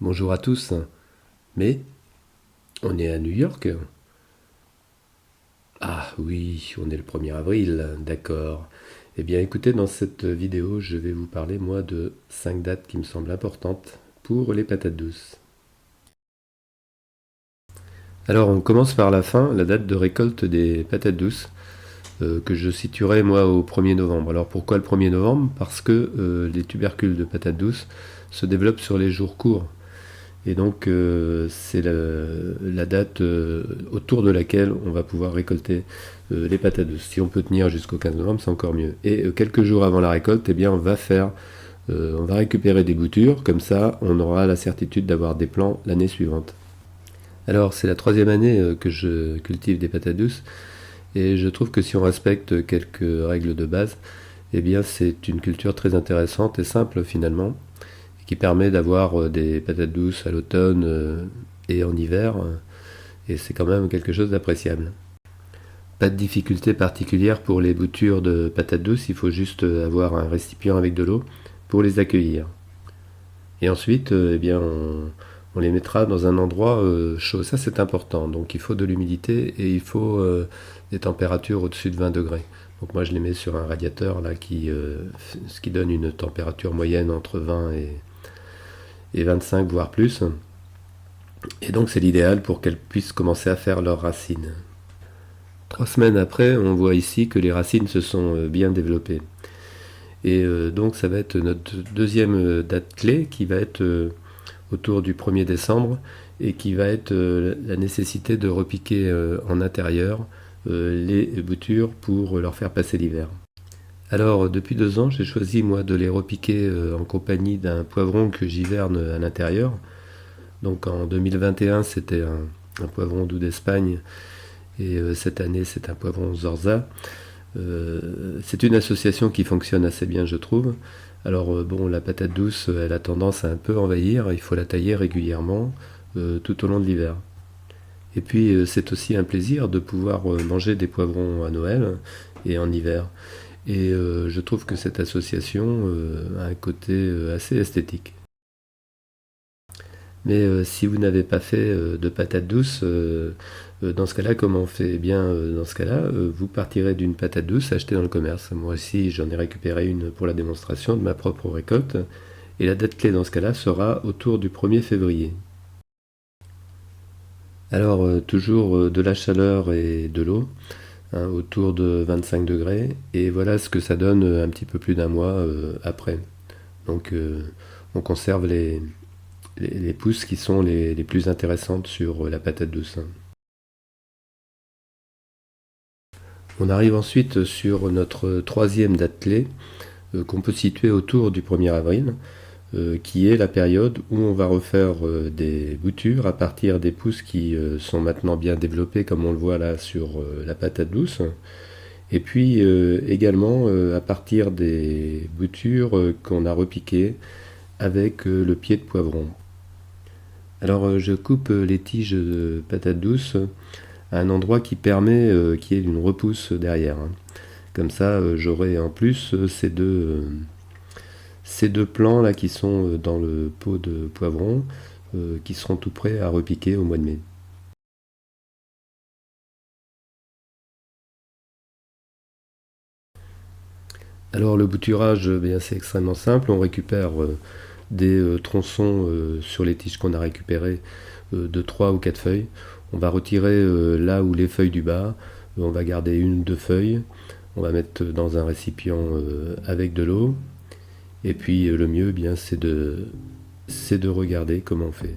Bonjour à tous. Mais on est à New York? Ah oui, on est le 1er avril, d'accord. Eh bien écoutez, dans cette vidéo, je vais vous parler moi de 5 dates qui me semblent importantes pour les patates douces. Alors on commence par la fin, la date de récolte des patates douces, que je situerai moi au 1er novembre. Alors pourquoi le 1er novembre? Parce que les tubercules de patates douces se développent sur les jours courts. Et donc c'est la date autour de laquelle on va pouvoir récolter les patates douces. Si on peut tenir jusqu'au 15 novembre, c'est encore mieux. Et quelques jours avant la récolte, eh bien, on va récupérer des boutures, comme ça on aura la certitude d'avoir des plants l'année suivante. Alors c'est la 3e année que je cultive des patates douces, et je trouve que si on respecte quelques règles de base, eh bien c'est une culture très intéressante et simple finalement, qui permet d'avoir des patates douces à l'automne et en hiver, et c'est quand même quelque chose d'appréciable. Pas de difficulté particulière pour les boutures de patates douces, il faut juste avoir un récipient avec de l'eau pour les accueillir. Et ensuite, eh bien, on les mettra dans un endroit chaud, ça c'est important, donc il faut de l'humidité et il faut des températures au-dessus de 20 degrés. Donc moi je les mets sur un radiateur là, ce qui donne une température moyenne entre 20 et 25 voire plus. Et donc c'est l'idéal pour qu'elles puissent commencer à faire leurs racines. 3 semaines après, on voit ici que les racines se sont bien développées. Et donc ça va être notre deuxième date clé qui va être autour du 1er décembre et qui va être la nécessité de repiquer en intérieur les boutures pour leur faire passer l'hiver. Alors depuis 2 ans, j'ai choisi moi de les repiquer en compagnie d'un poivron que j'hiverne à l'intérieur. Donc en 2021, c'était un poivron doux d'Espagne, et cette année, c'est un poivron Zorza. C'est une association qui fonctionne assez bien, je trouve. Alors bon, la patate douce, elle a tendance à un peu envahir, il faut la tailler régulièrement tout au long de l'hiver. Et puis c'est aussi un plaisir de pouvoir manger des poivrons à Noël et en hiver. Et je trouve que cette association a un côté assez esthétique. Mais si vous n'avez pas fait de patates douces, dans ce cas-là, comment on fait? Eh bien, dans ce cas-là, vous partirez d'une patate douce achetée dans le commerce. Moi aussi, j'en ai récupéré une pour la démonstration de ma propre récolte. Et la date clé dans ce cas-là sera autour du 1er février. Alors, toujours de la chaleur et de l'eau, hein, autour de 25 degrés. Et voilà ce que ça donne un petit peu plus d'un mois après. Donc, on conserve les pousses qui sont les plus intéressantes sur la patate douce. On arrive ensuite sur notre 3e date clé, qu'on peut situer autour du 1er avril, qui est la période où on va refaire des boutures à partir des pousses qui sont maintenant bien développées, comme on le voit là sur la patate douce, et puis également à partir des boutures qu'on a repiquées avec le pied de poivron. Alors je coupe les tiges de patates douces à un endroit qui permet qu'il y ait une repousse derrière, hein. Comme ça, j'aurai en plus ces deux plants là qui sont dans le pot de poivron, qui seront tout prêts à repiquer au mois de mai. Alors le bouturage, bien c'est extrêmement simple. On récupère des tronçons sur les tiges qu'on a récupérées de 3 ou 4 feuilles. On va retirer là où les feuilles du bas. On va garder une ou deux feuilles. On va mettre dans un récipient avec de l'eau. Et puis le mieux, eh bien, c'est de regarder comment on fait.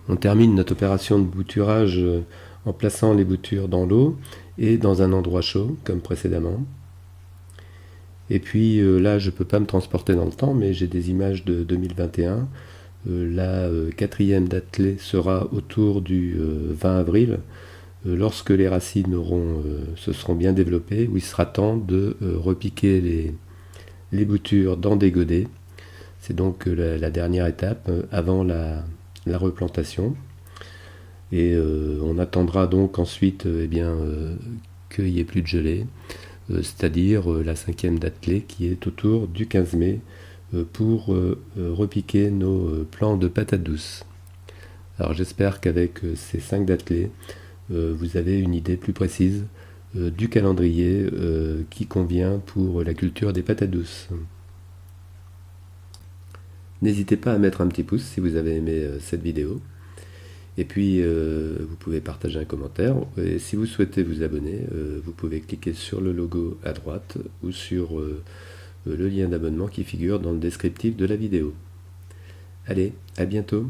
On termine notre opération de bouturage en plaçant les boutures dans l'eau et dans un endroit chaud, comme précédemment. Et puis là, je ne peux pas me transporter dans le temps, mais j'ai des images de 2021. La quatrième date clé sera autour du 20 avril, lorsque les racines se seront bien développées, où il sera temps de repiquer les boutures dans des godets. C'est donc la dernière étape avant la replantation. Et on attendra donc ensuite qu'il n'y ait plus de gelée, c'est-à-dire la cinquième date clé qui est autour du 15 mai pour repiquer nos plants de patates douces. Alors j'espère qu'avec ces 5 dates clés, vous avez une idée plus précise du calendrier qui convient pour la culture des patates douces. N'hésitez pas à mettre un petit pouce si vous avez aimé cette vidéo. Et puis, vous pouvez partager un commentaire. Et si vous souhaitez vous abonner, vous pouvez cliquer sur le logo à droite ou sur le lien d'abonnement qui figure dans le descriptif de la vidéo. Allez, à bientôt!